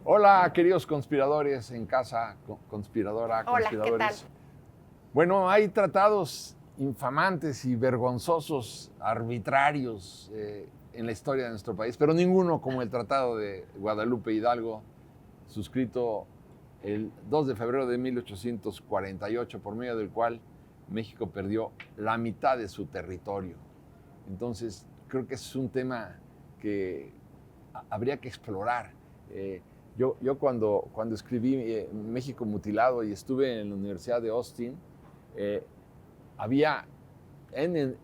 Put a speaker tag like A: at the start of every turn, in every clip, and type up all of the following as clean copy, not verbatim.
A: Hola, queridos conspiradores en casa, conspiradora,
B: Hola,
A: conspiradores.
B: ¿qué tal?
A: Bueno, hay tratados infamantes y vergonzosos, arbitrarios en la historia de nuestro país, pero ninguno como el Tratado de Guadalupe Hidalgo, suscrito el 2 de febrero de 1848, por medio del cual México perdió la mitad de su territorio. Entonces, creo que es un tema que habría que explorar. Yo cuando escribí México Mutilado y estuve en la Universidad de Austin, había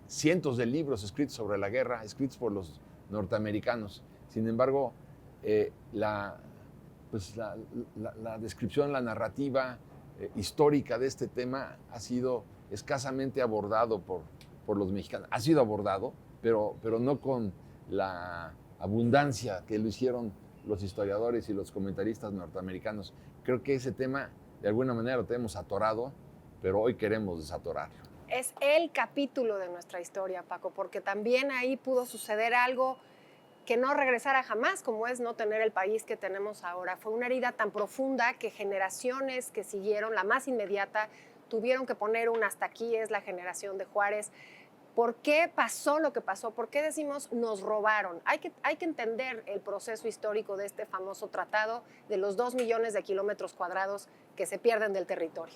A: cientos de libros escritos sobre la guerra, escritos por los norteamericanos. Sin embargo, la descripción, la narrativa histórica de este tema ha sido escasamente abordado por los mexicanos. Ha sido abordado, pero no con la abundancia que lo hicieron los historiadores y los comentaristas norteamericanos. Creo que ese tema, de alguna manera, lo tenemos atorado, pero hoy queremos desatorarlo.
B: Es el capítulo de nuestra historia, Paco, porque también ahí pudo suceder algo que no regresara jamás, como es no tener el país que tenemos ahora. Fue una herida tan profunda que generaciones que siguieron, la más inmediata, tuvieron que poner un hasta aquí, es la generación de Juárez. ¿Por qué pasó lo que pasó? ¿Por qué decimos nos robaron? Hay que entender el proceso histórico de este famoso tratado de los 2 millones de kilómetros cuadrados que se pierden del territorio.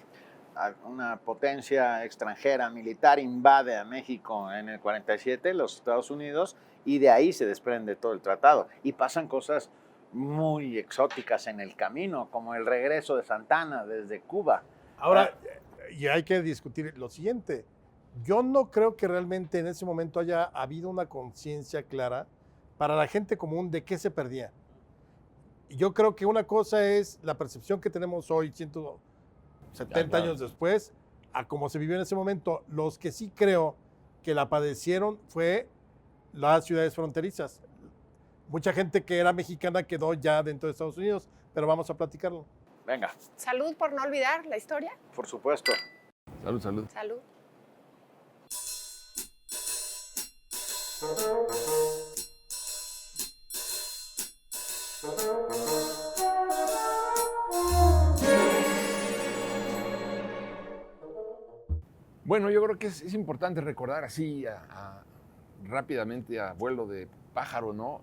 C: Una potencia extranjera militar invade a México en el 47, los Estados Unidos, y de ahí se desprende todo el tratado. Y pasan cosas muy exóticas en el camino, como el regreso de Santana desde Cuba.
D: Ahora, y hay que discutir lo siguiente. Yo no creo que realmente en ese momento haya habido una conciencia clara para la gente común de qué se perdía. Y yo creo que una cosa es la percepción que tenemos hoy, 170 años después, a cómo se vivió en ese momento. Los que sí creo que la padecieron fue las ciudades fronterizas. Mucha gente que era mexicana quedó ya dentro de Estados Unidos, pero vamos a platicarlo.
C: Venga.
B: Salud por no olvidar la historia.
C: Por supuesto.
A: Salud, salud.
B: Salud.
A: Bueno, yo creo que es importante recordar así rápidamente a vuelo de pájaro, ¿no?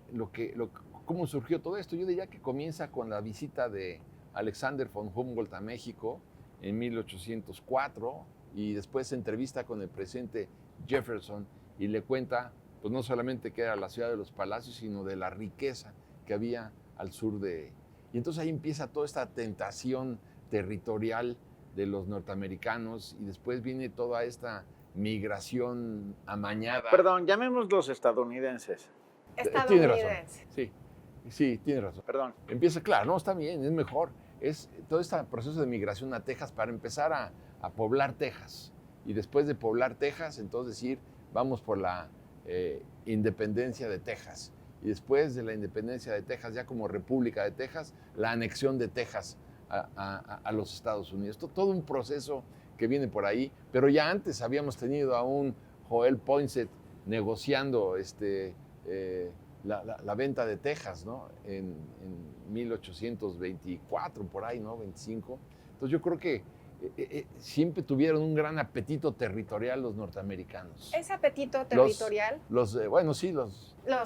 A: Cómo surgió todo esto. Yo diría que comienza con la visita de Alexander von Humboldt a México en 1804 y después se entrevista con el presidente Jefferson y le cuenta, pues no solamente que era la ciudad de los palacios, sino de la riqueza que había al sur de... Y entonces ahí empieza toda esta tentación territorial de los norteamericanos y después viene toda esta migración amañada.
C: Perdón, llamémoslos estadounidenses.
A: Tiene razón.
B: Estadounidense.
A: Sí, tiene razón.
C: Perdón.
A: Empieza, claro, no, está bien, es mejor. Es todo este proceso de migración a Texas para empezar a poblar Texas. Y después de poblar Texas, entonces decir, vamos por la independencia de Texas. Y después de la independencia de Texas, ya como República de Texas, la anexión de Texas a los Estados Unidos. Todo un proceso que viene por ahí, pero ya antes habíamos tenido a un Joel Poinsett negociando la venta de Texas, ¿no? En 1824, por ahí, ¿no? 25. Entonces yo creo que siempre tuvieron un gran apetito territorial los norteamericanos.
B: Ese apetito territorial.
A: Los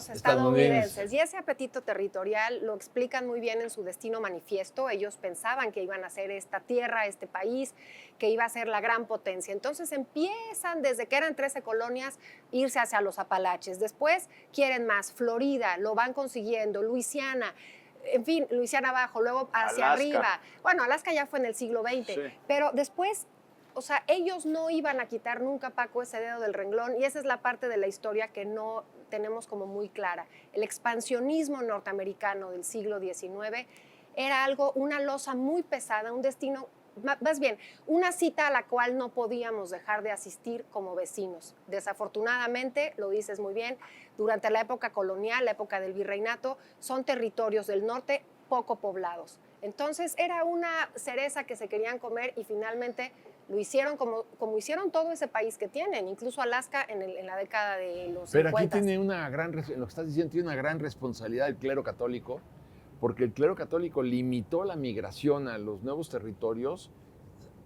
B: Estadounidenses. Y ese apetito territorial lo explican muy bien en su Destino Manifiesto. Ellos pensaban que iban a ser esta tierra, este país, que iba a ser la gran potencia. Entonces empiezan, desde que eran 13 colonias, irse hacia los Apalaches. Después quieren más. Florida, lo van consiguiendo. Luisiana. En fin, Luisiana abajo, luego hacia
C: Alaska.
B: arriba. Bueno, Alaska ya fue en el siglo XX,
C: Sí.
B: pero después, o sea, ellos no iban a quitar nunca, Paco, ese dedo del renglón, y esa es la parte de la historia que no tenemos como muy clara. El expansionismo norteamericano del siglo XIX era algo, una losa muy pesada, un destino, más bien, una cita a la cual no podíamos dejar de asistir como vecinos. Desafortunadamente, lo dices muy bien, durante la época colonial, la época del virreinato, son territorios del norte poco poblados. Entonces, era una cereza que se querían comer y finalmente lo hicieron como hicieron todo ese país que tienen, incluso Alaska en la década de los 50.
A: Pero aquí tiene una gran, lo que estás diciendo, tiene una gran responsabilidad el clero católico, porque el clero católico limitó la migración a los nuevos territorios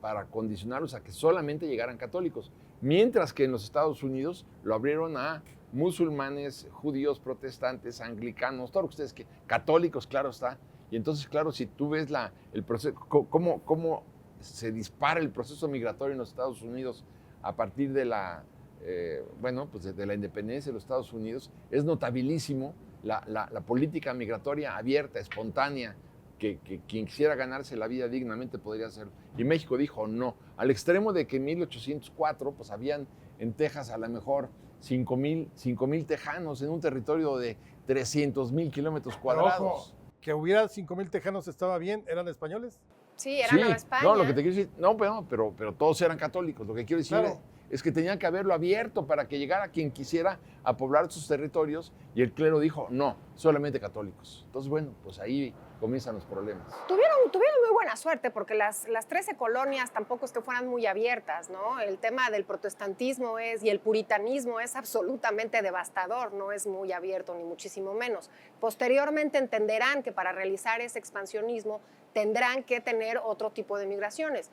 A: para condicionarlos a que solamente llegaran católicos, mientras que en los Estados Unidos lo abrieron a musulmanes, judíos, protestantes, anglicanos, todo lo que ustedes quieran, católicos, claro está. Y entonces, claro, si tú ves el proceso, cómo se dispara el proceso migratorio en los Estados Unidos a partir de de la independencia de los Estados Unidos, es notabilísimo la política migratoria abierta, espontánea, que quien quisiera ganarse la vida dignamente podría hacerlo. Y México dijo no, al extremo de que en 1804 pues habían en Texas a lo mejor 5,000 tejanos en un territorio de 300,000 kilómetros cuadrados.
D: Pero ojo, que hubiera 5,000 tejanos estaba bien, ¿eran españoles?
B: Sí, era Nueva España.
A: No, lo que te quiero decir, no, pero todos eran católicos. Lo que quiero decir
D: Claro.
A: es que tenían que haberlo abierto para que llegara quien quisiera a poblar sus territorios, y el clero dijo, no, solamente católicos. Entonces, bueno, pues ahí comienzan los problemas.
B: Tuvieron muy buena suerte porque las 13 colonias tampoco es que fueran muy abiertas, ¿no? El tema del protestantismo y el puritanismo es absolutamente devastador, no es muy abierto ni muchísimo menos. Posteriormente entenderán que para realizar ese expansionismo tendrán que tener otro tipo de migraciones.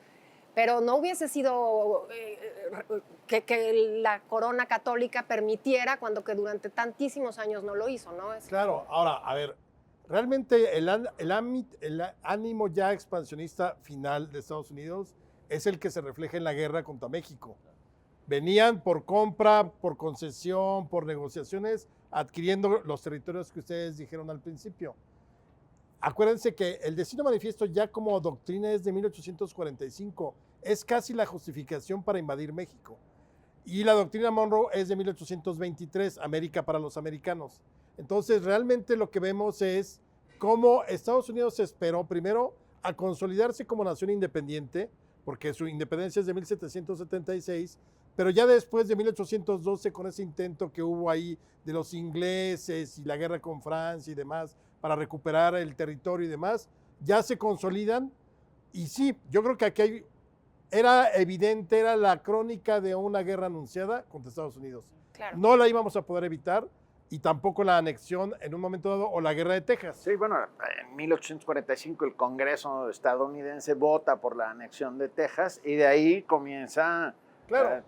B: Pero no hubiese sido que la corona católica permitiera cuando que durante tantísimos años no lo hizo, ¿no?
D: Claro, ahora, a ver, realmente el ánimo ya expansionista final de Estados Unidos es el que se refleja en la guerra contra México. Venían por compra, por concesión, por negociaciones, adquiriendo los territorios que ustedes dijeron al principio. Acuérdense que el Destino Manifiesto ya como doctrina es de 1845, es casi la justificación para invadir México. Y la doctrina Monroe es de 1823, América para los americanos. Entonces, realmente lo que vemos es cómo Estados Unidos se esperó primero a consolidarse como nación independiente, porque su independencia es de 1776, pero ya después de 1812, con ese intento que hubo ahí de los ingleses y la guerra con Francia y demás, para recuperar el territorio y demás, ya se consolidan. Y sí, yo creo que aquí era evidente, era la crónica de una guerra anunciada contra Estados Unidos.
B: Claro.
D: No la íbamos a poder evitar, y tampoco la anexión en un momento dado o la guerra de Texas.
C: Sí, bueno, en 1845 el Congreso estadounidense vota por la anexión de Texas y de ahí comienza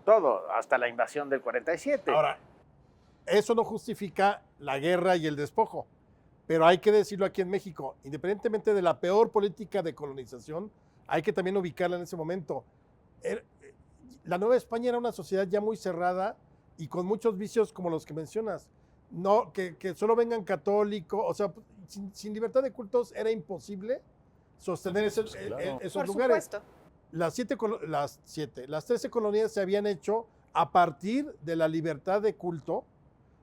C: todo, hasta la invasión del 47.
D: Ahora, eso no justifica la guerra y el despojo, pero hay que decirlo aquí en México, independientemente de la peor política de colonización, hay que también ubicarla en ese momento. La Nueva España era una sociedad ya muy cerrada y con muchos vicios como los que mencionas. No, que solo vengan católicos, o sea, sin libertad de cultos era imposible sostener esos
B: Por
D: lugares.
B: supuesto.
D: Las 13 colonias se habían hecho a partir de la libertad de culto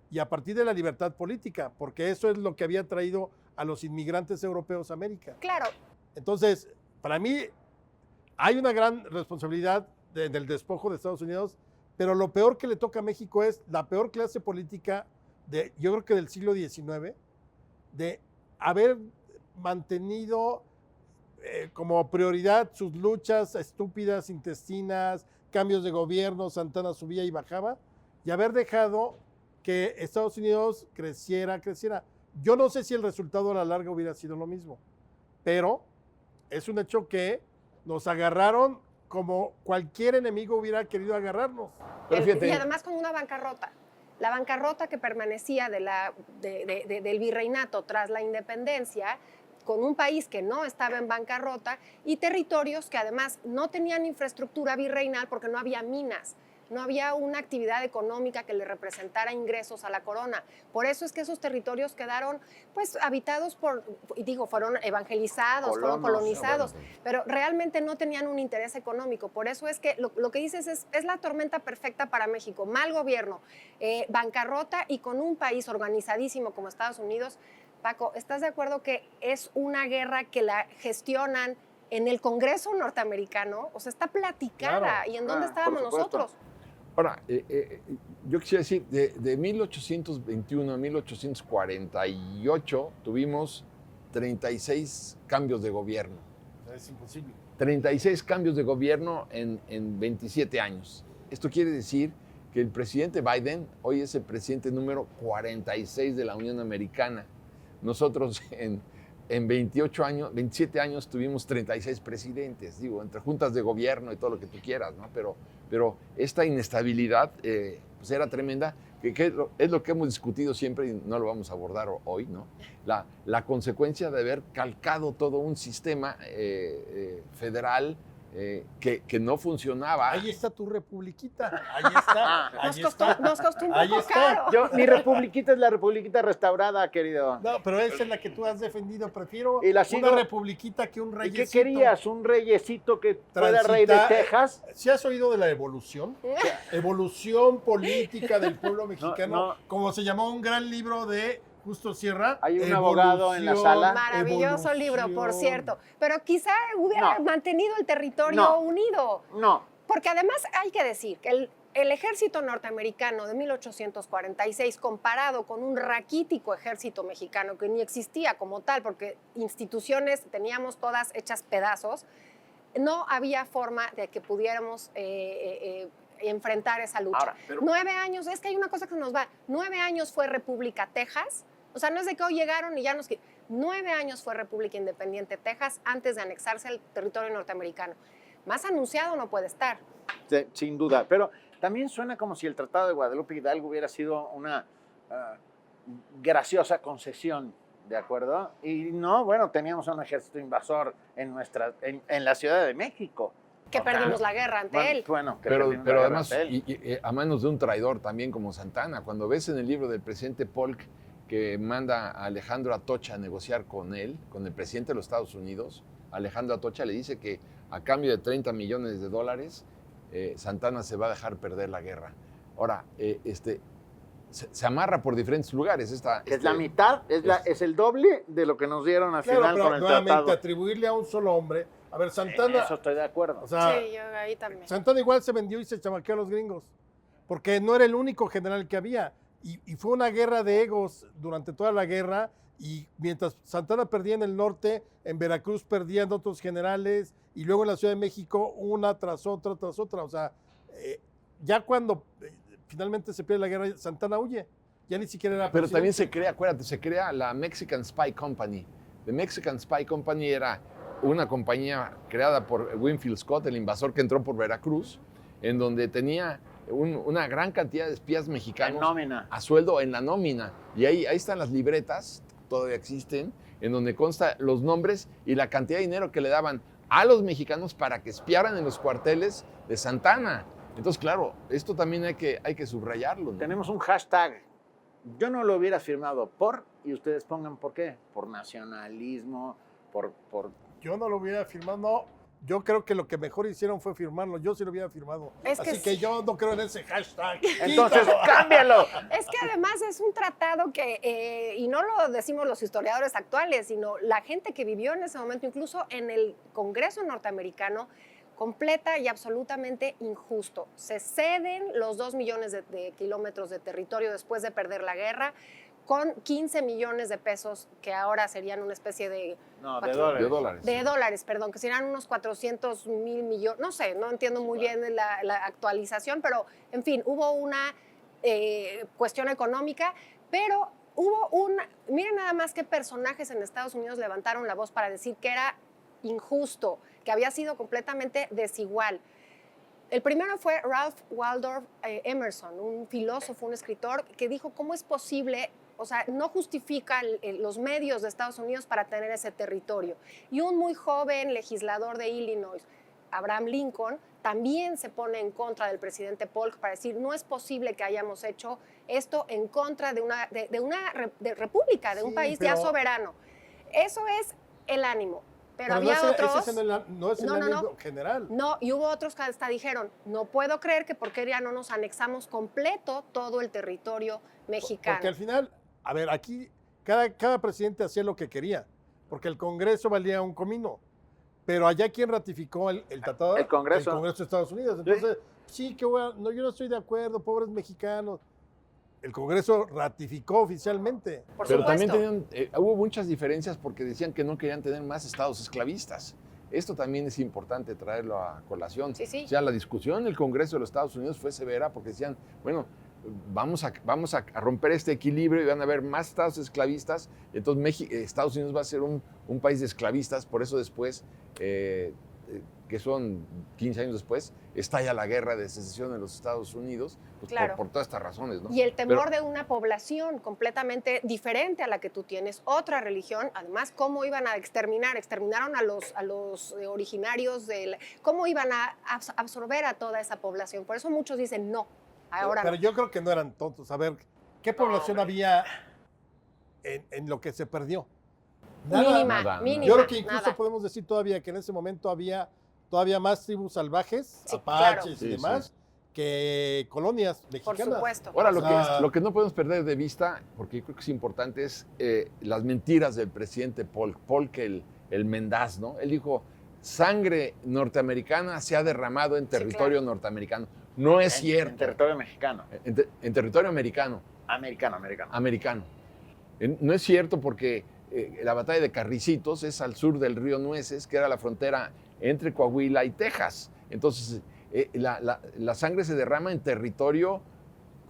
D: y a partir de la libertad política, porque eso es lo que había traído a los inmigrantes europeos a América.
B: Claro.
D: Entonces, para mí, hay una gran responsabilidad del despojo de Estados Unidos, pero lo peor que le toca a México es la peor clase política yo creo que del siglo XIX, de haber mantenido como prioridad sus luchas estúpidas, intestinas, cambios de gobierno, Santana subía y bajaba, y haber dejado que Estados Unidos creciera. Yo no sé si el resultado a la larga hubiera sido lo mismo, pero es un hecho que nos agarraron como cualquier enemigo hubiera querido agarrarnos.
B: Y además con una bancarrota. La bancarrota que permanecía del virreinato tras la independencia, con un país que no estaba en bancarrota y territorios que además no tenían infraestructura virreinal porque no había minas, no había una actividad económica que le representara ingresos a la corona. Por eso es que esos territorios quedaron pues habitados fueron evangelizados, fueron colonizados, pero realmente no tenían un interés económico. Por eso es que lo que dices es la tormenta perfecta para México. Mal gobierno, bancarrota y con un país organizadísimo como Estados Unidos. Paco, ¿estás de acuerdo que es una guerra que la gestionan en el Congreso norteamericano? O sea, está platicada.
D: Claro,
B: ¿Y en dónde estábamos nosotros?
A: Ahora, yo quisiera decir, de 1821 a 1848 tuvimos 36 cambios de gobierno.
D: Es imposible.
A: 36 cambios de gobierno en 27 años. Esto quiere decir que el presidente Biden hoy es el presidente número 46 de la Unión Americana. Nosotros en en 28 años, 27 años tuvimos 36 presidentes, digo, entre juntas de gobierno y todo lo que tú quieras, ¿no? Pero esta inestabilidad pues era tremenda, que es lo que hemos discutido siempre y no lo vamos a abordar hoy, ¿no? La consecuencia de haber calcado todo un sistema federal que no funcionaba.
D: Ahí está tu republiquita. Ahí está. Ahí está.
B: Nos costó un
D: Ahí
B: poco
D: está.
B: caro.
C: Mi republiquita es la republiquita restaurada, querido.
D: No, pero esa es la que tú has defendido. Prefiero
C: Y la sigo-
D: una republiquita que un
C: ¿Y
D: reyesito.
C: qué querías? ¿Un reyesito que fuera rey de Texas?
D: ¿Sí has oído de la evolución? Evolución política del pueblo mexicano,
C: no.
D: como se llamó un gran libro de Justo Sierra.
C: Hay un abogado en la sala.
B: Maravilloso libro, por
D: Evolución.
B: cierto. Pero quizá hubiera
C: No.
B: mantenido el territorio
C: No.
B: unido.
C: No.
B: Porque además hay que decir que el ejército norteamericano de 1846, comparado con un raquítico ejército mexicano que ni existía como tal, porque instituciones teníamos todas hechas pedazos, no había forma de que pudiéramos enfrentar esa lucha.
C: Ahora, pero-
B: 9 años, es que hay una cosa que se nos va. 9 años fue República Texas. O sea, no es de que hoy llegaron y ya nos... 9 años fue República Independiente Texas antes de anexarse al territorio norteamericano. Más anunciado no puede estar.
C: Sin duda. Pero también suena como si el Tratado de Guadalupe Hidalgo hubiera sido una graciosa concesión, ¿de acuerdo? Y no, bueno, teníamos un ejército invasor en la Ciudad de México.
B: Que perdimos la guerra ante él.
C: Bueno, que
A: Pero
C: perdimos la guerra
A: además,
C: ante él.
A: y a manos de un traidor también como Santana. Cuando ves en el libro del presidente Polk que manda a Alejandro Atocha a negociar con él, con el presidente de los Estados Unidos, Alejandro Atocha le dice que a cambio de $30 millones, Santana se va a dejar perder la guerra. Ahora, se amarra por diferentes lugares.
C: Es la mitad, es el doble de lo que nos dieron al
D: Claro,
C: final
D: pero
C: con el
D: nuevamente
C: tratado.
D: atribuirle a un solo hombre. A ver,
C: En
D: Santana,
C: eso estoy de acuerdo.
D: o sea,
B: Sí, yo ahí también.
D: Santana igual se vendió y se chamaqueó a los gringos, porque no era el único general que había. Y fue una guerra de egos durante toda la guerra, y mientras Santana perdía en el norte, en Veracruz perdían otros generales, y luego en la Ciudad de México una tras otra, tras otra. O sea, ya cuando finalmente se pierde la guerra, Santana huye. Ya ni siquiera era
A: Pero también
D: presidente.
A: acuérdate, se crea la Mexican Spy Company. The Mexican Spy Company era una compañía creada por Winfield Scott, el invasor que entró por Veracruz, en donde tenía una gran cantidad de espías mexicanos
C: En nómina.
A: a sueldo en la nómina. Y ahí están las libretas, todavía existen, en donde consta los nombres y la cantidad de dinero que le daban a los mexicanos para que espiaran en los cuarteles de Santana. Entonces, claro, esto también hay que subrayarlo, ¿no?
C: Tenemos un hashtag. Yo no lo hubiera firmado y ustedes pongan por qué. Por nacionalismo, por
D: Yo no lo hubiera firmado, no. Yo creo que lo que mejor hicieron fue firmarlo. Yo sí lo hubiera firmado.
B: Es que
D: Así que
B: sí.
D: yo no creo en ese hashtag.
C: Entonces,
D: Quítalo.
C: cámbialo.
B: Es que además es un tratado que, y no lo decimos los historiadores actuales, sino la gente que vivió en ese momento, incluso en el Congreso norteamericano, completa y absolutamente injusto. Se ceden los 2 millones de kilómetros de territorio después de perder la guerra, con 15 millones de pesos, que ahora serían una especie de...
C: No, de
B: Cuatro-
C: dólares.
A: De dólares.
B: De dólares, perdón, que serían unos 400,000 millones, no sé, no entiendo muy bien la actualización, pero en fin, hubo una cuestión económica, pero miren nada más qué personajes en Estados Unidos levantaron la voz para decir que era injusto, que había sido completamente desigual. El primero fue Ralph Waldo Emerson, un filósofo, un escritor, que dijo, ¿cómo es posible? O sea, no justifica los medios de Estados Unidos para tener ese territorio. Y un muy joven legislador de Illinois, Abraham Lincoln, también se pone en contra del presidente Polk para decir, no es posible que hayamos hecho esto en contra de una república, de un
D: Sí,
B: país ya
D: pero-
B: soberano. Eso es el ánimo. Pero
D: Pero
B: había
D: no es,
B: otros...
D: ese es no es el
B: No, no,
D: ánimo
B: no.
D: general.
B: No, y hubo otros que hasta dijeron, no puedo creer que por qué ya no nos anexamos completo todo el territorio mexicano.
D: Porque al final, a ver, aquí cada presidente hacía lo que quería, porque el Congreso valía un comino. Pero allá, ¿quién ratificó el tratado?
C: El Congreso.
D: El Congreso de Estados Unidos. Entonces, sí, que bueno, yo no estoy de acuerdo, pobres mexicanos. El Congreso ratificó oficialmente.
B: Por
A: Pero también
B: supuesto.
A: hubo muchas diferencias porque decían que no querían tener más estados esclavistas. Esto también es importante traerlo a colación.
B: Sí, sí.
A: O sea, la discusión en el Congreso de los Estados Unidos fue severa porque decían, bueno, vamos a romper este equilibrio y van a haber más estados esclavistas. Entonces Estados Unidos va a ser un país de esclavistas, por eso después, que son 15 años después, estalla la guerra de secesión en los Estados Unidos, pues
B: Claro.
A: por todas estas razones, ¿no?
B: Y el temor
A: Pero-
B: de una población completamente diferente a la que tú tienes, otra religión, además, ¿cómo iban a exterminar? Exterminaron a los originarios, ¿cómo iban a absorber a toda esa población? Por eso muchos dicen no, ahora
D: Pero
B: no.
D: yo creo que no eran tontos. A ver, ¿qué población había en lo que se perdió?
B: Mínima,
A: nada.
B: mínima.
D: Yo creo que incluso
B: nada.
D: podemos decir todavía que en ese momento había todavía más tribus salvajes,
B: Sí,
D: apaches
B: claro.
D: y
A: Sí,
D: demás, que colonias
B: Por
D: mexicanas.
B: supuesto.
A: Ahora,
B: por
A: lo que no podemos perder de vista, porque yo creo que es importante, es las mentiras del presidente Polk, el mendaz, ¿no? Él dijo, sangre norteamericana se ha derramado en territorio
B: claro.
A: norteamericano. No es
C: En
A: cierto.
C: territorio mexicano.
A: En territorio americano.
C: Americano.
A: No es cierto porque la batalla de Carricitos es al sur del río Nueces, que era la frontera entre Coahuila y Texas. Entonces, la sangre se derrama en territorio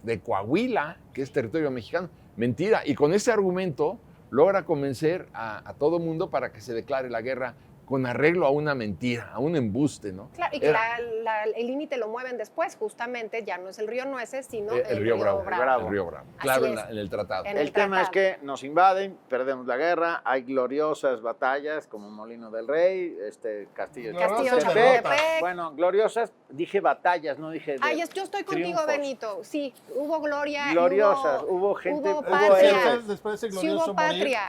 A: de Coahuila, que es territorio mexicano. Mentira. Y con ese argumento logra convencer a todo mundo para que se declare la guerra con arreglo a una mentira, a un embuste, ¿no?
B: Claro, y que
A: Era-
B: el límite lo mueven después, justamente, ya no es el río Nueces, sino
A: el río Bravo.
C: Bravo.
A: El río Bravo.
B: Así
A: Claro,
B: es.
A: en el tratado.
B: En
C: El tema es
B: tratado.
C: que nos invaden, perdemos la guerra, hay gloriosas batallas como Molino del Rey, Castillo de
B: Castillo de
C: Chapultepec.
B: Chapultepec.
C: Bueno, gloriosas, dije batallas, no dije
B: Ay, yo estoy contigo,
C: triunfos.
B: Benito. Sí, hubo gloria. y
C: Gloriosas, hubo gente,
B: hubo
C: hubo
B: patria.
C: héroes.
D: Después de ese
B: Sí
D: glorioso
B: hubo
D: morir,
B: patria.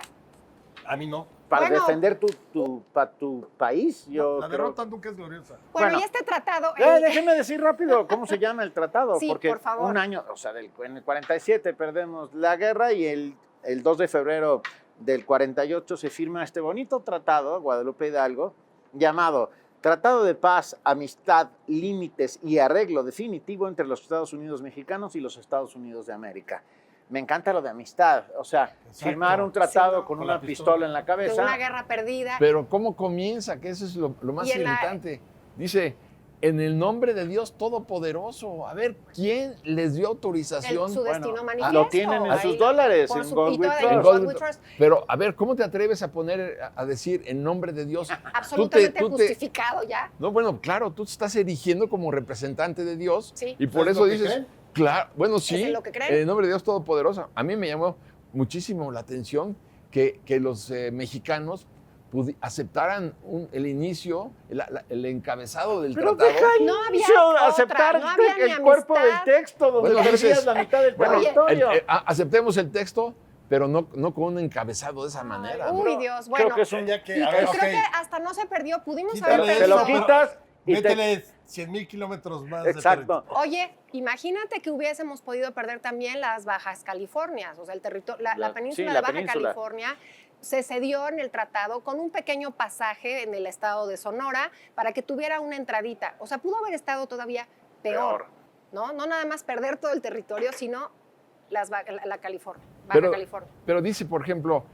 D: a mí no.
C: Para
B: Bueno.
C: defender tu país, yo
D: La
C: creo.
D: derrota nunca es gloriosa.
B: Bueno,
C: Bueno.
B: y este tratado...
C: Déjeme decir rápido cómo se llama el tratado,
B: Sí,
C: porque
B: por favor.
C: un año, o sea, en el 47 perdemos la guerra y el 2 de febrero del 48 se firma este bonito tratado, Guadalupe Hidalgo, llamado Tratado de Paz, Amistad, Límites y Arreglo Definitivo entre los Estados Unidos mexicanos y los Estados Unidos de América. Me encanta lo de amistad, o sea,
D: Exacto.
C: firmar un tratado
B: Sí, ¿no?
C: con
D: Con
C: una
D: la
C: pistola
D: pistola
C: en la
B: de
C: cabeza.
B: una guerra perdida.
A: Pero ¿cómo comienza? Que eso es lo más
B: Y en la-
A: irritante. Dice, en el nombre de Dios Todopoderoso. A ver, ¿quién les dio autorización?
B: Su destino
C: Bueno,
B: manifiesto.
C: lo tienen en
B: Ahí
C: sus
B: lo-
C: dólares,
B: por
C: en
B: su-
C: Gold
B: y
C: with
B: todo
C: Trust.
B: en
A: En
B: Gold
A: Gold
B: with
A: with
B: Trust.
A: Pero, a ver, ¿cómo te atreves a poner, a decir en nombre de Dios?
B: Absolutamente
A: tú te-
B: justificado ya.
A: No, bueno, claro, tú te estás erigiendo como representante de Dios.
B: Sí.
A: Y por
D: ¿Es
A: eso
D: lo que
A: dices,
D: creen?
A: claro, bueno, sí,
B: en lo que creen?
A: en el nombre de Dios Todopoderoso. A mí me llamó muchísimo la atención que los mexicanos aceptaran el inicio, el encabezado del
C: Pero
A: tratado.
C: deja
B: No había
C: inicio,
B: otra,
C: aceptar
B: no había ni
C: el cuerpo del
B: amistad.
C: texto donde
A: Bueno,
C: perdías
A: dices,
C: la mitad del
A: bueno,
C: territorio.
A: aceptemos el texto, pero no con un encabezado de esa manera. ¿no?
B: Uy, Dios, bueno.
C: Creo que es un
D: Ya que,
B: Y
D: a ver,
B: creo
D: ok,
B: que hasta no se perdió, pudimos
D: Quítale
B: haber
C: se
D: eso.
C: lo
B: perdido.
C: quitas y te...
D: métele 100,000 kilómetros más. de
C: Exacto.
B: Oye, imagínate que hubiésemos podido perder también las Bajas Californias, o sea, el territorio, la península
C: sí,
B: de
C: la
B: Baja
C: península.
B: California se cedió en el tratado con un pequeño pasaje en el estado de Sonora para que tuviera una entradita. O sea, pudo haber estado todavía peor, ¿no? No nada más perder todo el territorio, sino la California, Baja California.
A: Pero dice, por ejemplo,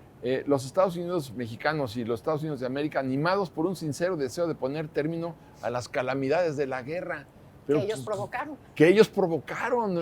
A: los Estados Unidos mexicanos y los Estados Unidos de América, animados por un sincero deseo de poner término a las calamidades de la guerra. Pero,
B: Que ellos
A: pues,
B: provocaron.
A: Que ellos provocaron.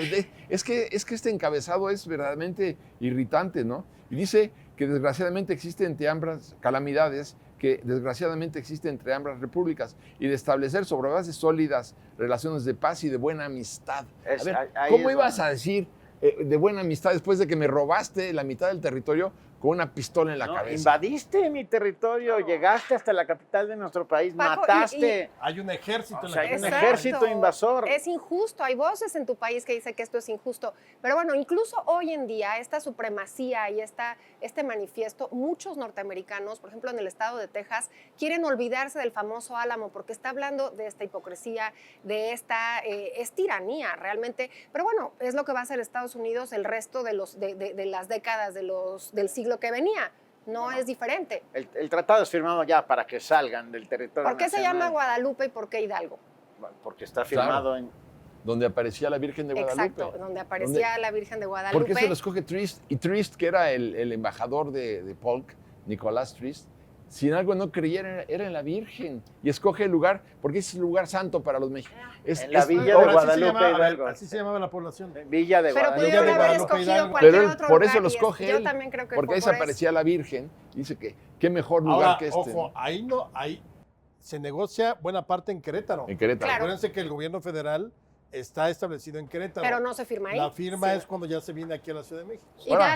A: Es que este encabezado es verdaderamente irritante, ¿no? Y dice que desgraciadamente existen entre ambas calamidades, que desgraciadamente existen entre ambas repúblicas, y de establecer sobre bases sólidas relaciones de paz y de buena amistad.
C: Es-
A: a ver,
C: ahí
A: ¿cómo
C: es
A: ibas
C: donde-
A: a decir de buena amistad después de que me robaste la mitad del territorio con una pistola en la
C: ¿no?
A: cabeza?
C: Invadiste mi territorio, llegaste hasta la capital de nuestro país,
B: Paco,
C: mataste.
D: Hay un ejército
C: O
D: en
C: sea,
D: la
C: hay un
D: cabeza.
C: ejército invasor.
B: Es injusto. Hay voces en tu país que dicen que esto es injusto. Pero bueno, incluso hoy en día, esta supremacía y este manifiesto, muchos norteamericanos, por ejemplo en el estado de Texas, quieren olvidarse del famoso Álamo porque está hablando de esta hipocresía, de esta es tiranía realmente. Pero bueno, es lo que va a hacer Estados Unidos el resto de las décadas del siglo que venía. No es diferente.
C: El tratado es firmado ya para que salgan del territorio
B: ¿Por qué se
C: nacional.
B: llama Guadalupe y por qué Hidalgo?
C: Porque está firmado en...
A: Donde aparecía la Virgen de Guadalupe.
B: Exacto, donde aparecía la Virgen de Guadalupe.
A: Porque eso lo escoge Trist. Y Trist, que era el embajador de Polk, Nicolás Trist, si en algo no creyera, era en la Virgen. Y escoge el lugar, porque es el lugar santo para los mexicanos.
C: En la Villa de
D: Ahora,
C: Guadalupe Hidalgo.
D: así se llamaba la población.
C: Villa de
B: Pero
C: Guadalupe.
B: pudieron
D: de
B: haber
D: Guadalupe
B: escogido
D: Hidalgo.
B: cualquier
A: Pero él,
B: otro
A: por
B: lugar.
A: eso lo
B: y
A: escoge
B: yo
A: él.
B: también creo que
A: Porque
B: fue
A: ahí se
B: por eso.
A: aparecía la Virgen. Dice que qué mejor lugar
D: Ahora,
A: que este.
D: ojo, ahí se negocia buena parte en Querétaro.
A: En Querétaro.
B: Claro.
D: Acuérdense que el gobierno federal está establecido en Querétaro.
B: Pero no se firma ahí.
D: La firma
B: Sí.
D: es cuando ya se viene aquí a la Ciudad de México.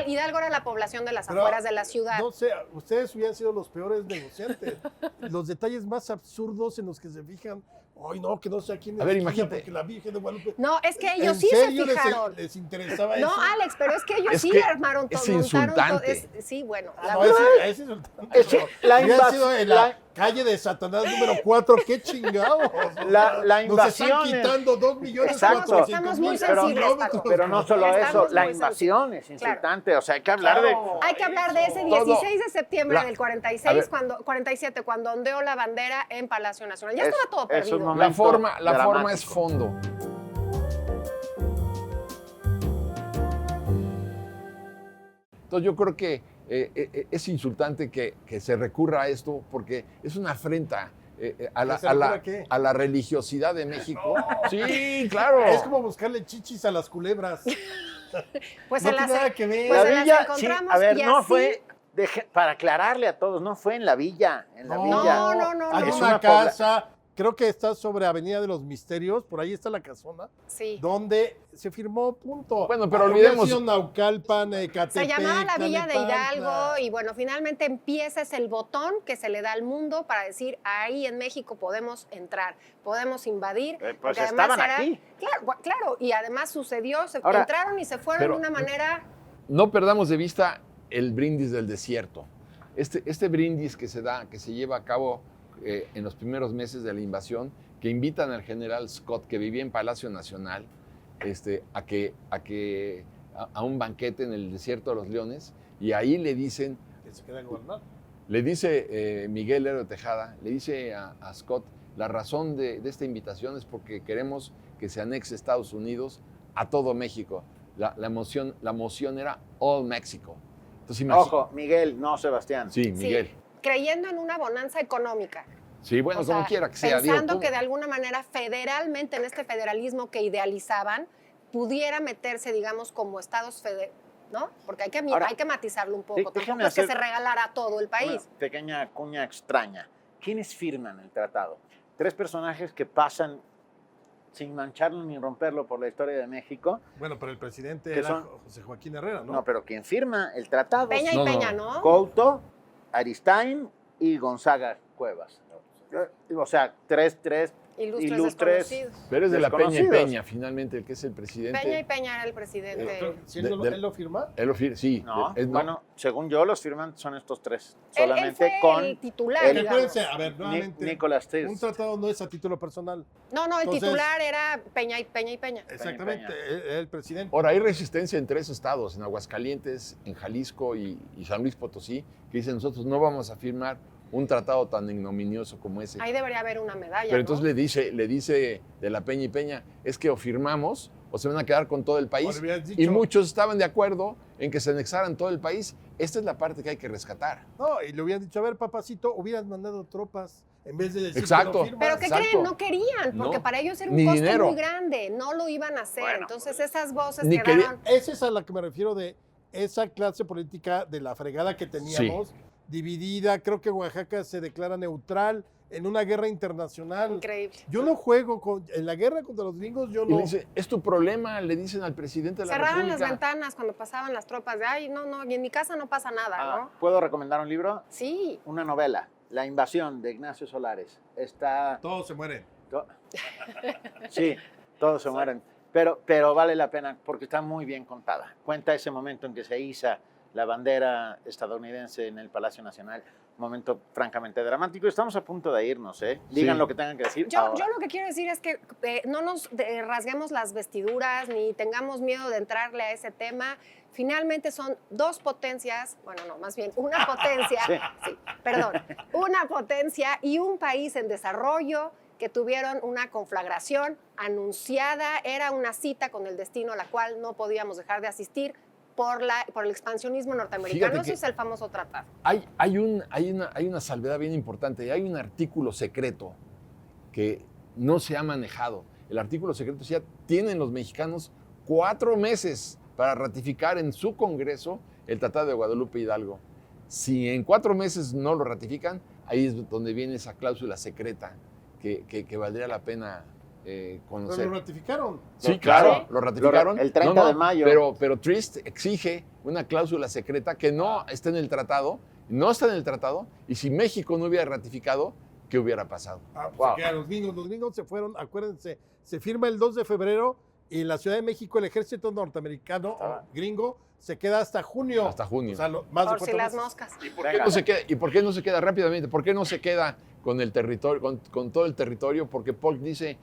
B: Hidalgo era la población de las
D: Pero,
B: afueras de la ciudad.
D: No sé, ustedes hubieran sido los peores negociantes. Los detalles más absurdos en los que se fijan. Ay, no, que no sé a quién.
A: A ver,
D: esquina,
A: imagínate.
D: Porque la Virgen de Guadalupe.
B: No, es que
D: ¿En
B: ellos sí se
D: serio
B: fijaron.
D: les interesaba
B: No,
D: eso?
B: Alex, pero es que ellos
A: Es
B: sí
A: que
B: armaron todo,
A: es
B: montaron todo.
A: insultante.
B: Sí, bueno,
D: Ah,
B: la
D: no,
B: verdad.
D: es insultante.
C: Es que la
D: Hubiera
C: invas-
D: sido en
C: la-
D: la calle de Satanás número 4, qué chingados.
C: La
D: Nos
C: invasión
D: están
C: es-
D: quitando 2.400.000
B: Estamos muy
C: Pero-
B: sensibles, Paco.
C: Pero no solo
B: Estamos
C: eso, la
B: muy
C: invasión es insultante. O sea, hay que hablar
D: Claro.
B: Hay que hablar de ese
A: Todo.
B: 16 de septiembre
A: La-
B: del
A: a
B: 46,
A: ver.
B: 47, cuando ondeó la bandera en Palacio Nacional. Ya
C: Es-
B: estaba todo
C: es un
B: perdido.
C: momento
A: La forma es
C: dramático.
A: fondo. Entonces yo creo que es insultante que se recurra a esto porque es una afrenta a
D: ¿Que se recurra a qué?
A: a la religiosidad de México. Sí, claro.
D: Es como buscarle chichis a las culebras.
B: Pues
D: No
B: se
D: tiene
B: las,
D: nada que ver.
B: pues
C: La
B: se las
C: villa, sí,
B: encontramos
C: a ver,
B: y
C: no
B: así-
C: fue, para aclararle a todos, no fue en la villa, en la villa.
B: No,
D: Hay
C: Es
D: una
C: una
D: casa, creo que está sobre Avenida de los Misterios, por ahí está la casona,
B: Sí.
D: donde se firmó, punto.
A: Bueno, pero
D: Hubiera
A: olvidemos-
D: sido Naucalpan,
B: Se
D: Catepec,
B: llamaba la Villa de
D: Tlalnepantla.
B: Hidalgo y bueno, finalmente empieza, es el botón que se le da al mundo para decir, ahí en México podemos entrar, podemos invadir.
C: Pues
B: porque además
C: estaban
B: era-
C: aquí.
B: Claro, y además sucedió,
C: Ahora,
B: entraron y se fueron
A: pero-
B: de una manera...
A: No perdamos de vista el brindis del desierto. Este brindis que se da, que se lleva a cabo en los primeros meses de la invasión, que invitan al general Scott, que vivía en Palacio Nacional, a un banquete en el desierto de los Leones, y ahí le dicen,
D: Que se queda gobernar.
A: le dice Miguel Héroe Tejada, le dice a Scott, la razón de esta invitación es porque queremos que se anexe Estados Unidos a todo México. La moción era All Mexico. Entonces,
C: Ojo, Miguel, no Sebastián.
A: Sí, Miguel.
B: Sí, creyendo en una bonanza económica.
A: Sí, bueno,
B: O sea,
A: como quiera que sea.
B: pensando
A: digo,
B: que de alguna manera federalmente en este federalismo que idealizaban pudiera meterse, digamos, como estados federales, ¿no? Porque
C: Ahora,
B: hay que matizarlo un poco.
C: déjame
B: Tampoco es que
C: hacer
B: se regalara a todo el país.
C: Una pequeña cuña extraña. ¿Quiénes firman el tratado? 3 personajes que pasan sin mancharlo ni romperlo por la historia de México.
D: Bueno, pero el presidente
C: ¿Qué
D: era
C: son?
D: José Joaquín Herrera, ¿no?
C: No, pero quien firma el tratado
B: Peña y
A: No, no.
B: Peña, ¿no?
C: Couto, Aristain y Gonzaga Cuevas. O sea, tres
B: Ilustres
C: ilustres.
B: desconocidos.
A: Pero es de la Peña y
C: desconocidos.
A: Peña, finalmente, el que es el presidente.
B: Peña y Peña era el presidente.
D: Pero, si él, ¿él lo firma?
A: Él lo sí.
C: No,
A: no.
C: bueno, según yo, los firman son estos 3.
B: Él
C: Solamente
B: fue
C: con
B: el titular,
C: el-
B: digamos.
D: Acuérdense, a ver, nuevamente,
C: Nicolás
D: un
C: Tirz.
D: tratado no es a título personal.
B: No, el
D: Entonces-
B: titular era Peña y Peña y Peña.
D: Exactamente,
C: Peña.
D: el presidente.
A: Ahora, hay resistencia en 3 estados, en Aguascalientes, en Jalisco y San Luis Potosí, que dicen nosotros no vamos a firmar un tratado tan ignominioso como ese.
B: Ahí debería haber una medalla.
A: Pero
B: ¿no?
A: entonces le dice de la Peña y Peña, es que o firmamos o se van a quedar con todo el
D: O
A: país.
D: le hubieras dicho-
A: Y muchos estaban de acuerdo en que se anexaran todo el país. Esta es la parte que hay que rescatar.
D: No, y le hubieran dicho, a ver, papacito, hubieras mandado tropas en vez de decir
A: Exacto.
D: que lo firmas.
B: Pero ¿qué
A: Exacto.
B: creen? No querían, porque
A: No,
B: para ellos era un
A: ni
B: costo
A: dinero.
B: muy grande. No lo iban a hacer.
C: Bueno,
B: Entonces esas voces
A: ni
B: quedaron...
D: Esa es a la que me refiero de esa clase política de la fregada que teníamos, dividida. Creo que Oaxaca se declara neutral en una guerra internacional.
B: Increíble.
D: Yo no juego en la guerra contra los gringos, yo
A: Y le
D: no.
A: dice, es tu problema, le dicen al presidente de la
B: Cerraban las
A: República.
B: ventanas cuando pasaban las tropas de, ay, no, y en mi casa no pasa nada, ¿no?
C: ¿Puedo recomendar un libro?
B: Sí.
C: Una novela, La invasión de Ignacio Solares. Está...
D: Todos se mueren.
C: Sí, todos se mueren. Pero vale la pena porque está muy bien contada. Cuenta ese momento en que se iza la bandera estadounidense en el Palacio Nacional. Un momento francamente dramático. Estamos a punto de irnos, ¿eh? Digan
A: Sí.
C: lo que tengan que decir
B: Yo
C: ahora.
B: lo que quiero decir es que no nos rasguemos las vestiduras ni tengamos miedo de entrarle a ese tema. Finalmente son 2 potencias, bueno, no, más bien una potencia, sí, perdón, una potencia y un país en desarrollo que tuvieron una conflagración anunciada, era una cita con el destino a la cual no podíamos dejar de asistir, por el expansionismo norteamericano.
A: Fíjate
B: Eso
A: que-
B: es el famoso tratado.
A: Hay una salvedad bien importante. Hay un artículo secreto que no se ha manejado. El artículo secreto ya tienen los mexicanos 4 meses para ratificar en su Congreso el Tratado de Guadalupe Hidalgo. Si en 4 meses no lo ratifican, ahí es donde viene esa cláusula secreta que valdría la pena
D: Pero
A: conocer.
D: lo ratificaron.
A: Sí,
C: Sí.
A: claro, lo ratificaron.
C: El 30 de mayo.
A: Pero Trist exige una cláusula secreta que no está en el tratado, y si México no hubiera ratificado, ¿qué hubiera pasado?
D: Pues
A: Wow.
D: se quedan los gringos se fueron, acuérdense, se firma el 2 de febrero y en la Ciudad de México el ejército norteamericano o gringo se queda hasta junio.
A: Hasta junio.
D: O sea, más de
B: Por si
D: 4
B: las
D: meses.
B: moscas.
A: ¿Por qué no se queda, ¿Y por qué no se queda rápidamente? ¿Por qué no se queda con el territorio, con todo el territorio? Porque Polk dice,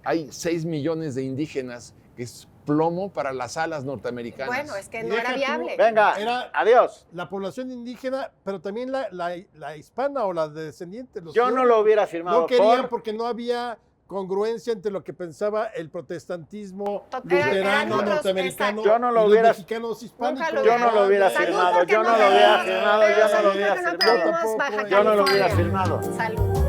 A: hay 6 millones de indígenas, que es plomo para las alas norteamericanas.
B: Bueno, es que
D: Y
B: no
D: deja
B: era
D: tú-
B: viable.
C: Venga,
D: Era-
C: adiós.
D: La población indígena, pero también la hispana o la de descendientes.
C: Yo no lo hubiera firmado
D: No querían
C: por...
D: porque no había congruencia entre lo que pensaba el protestantismo
B: Eran
D: luterano
B: otros,
D: norteamericano
C: exacto. Yo no lo
D: y los
C: hubiera-
D: mexicanos hispánicos.
B: Nunca lo
C: Yo no lo hubiera
B: Salud
C: firmado,
B: porque
C: yo no lo hubiera
B: tenemos-
C: firmado,
B: pero
C: yo no lo
B: salud
C: hubiera
B: porque no
C: firmado.
B: tenemos
D: Tampoco,
B: Baja
C: Yo no lo hubiera
B: California.
C: firmado.
B: Salud.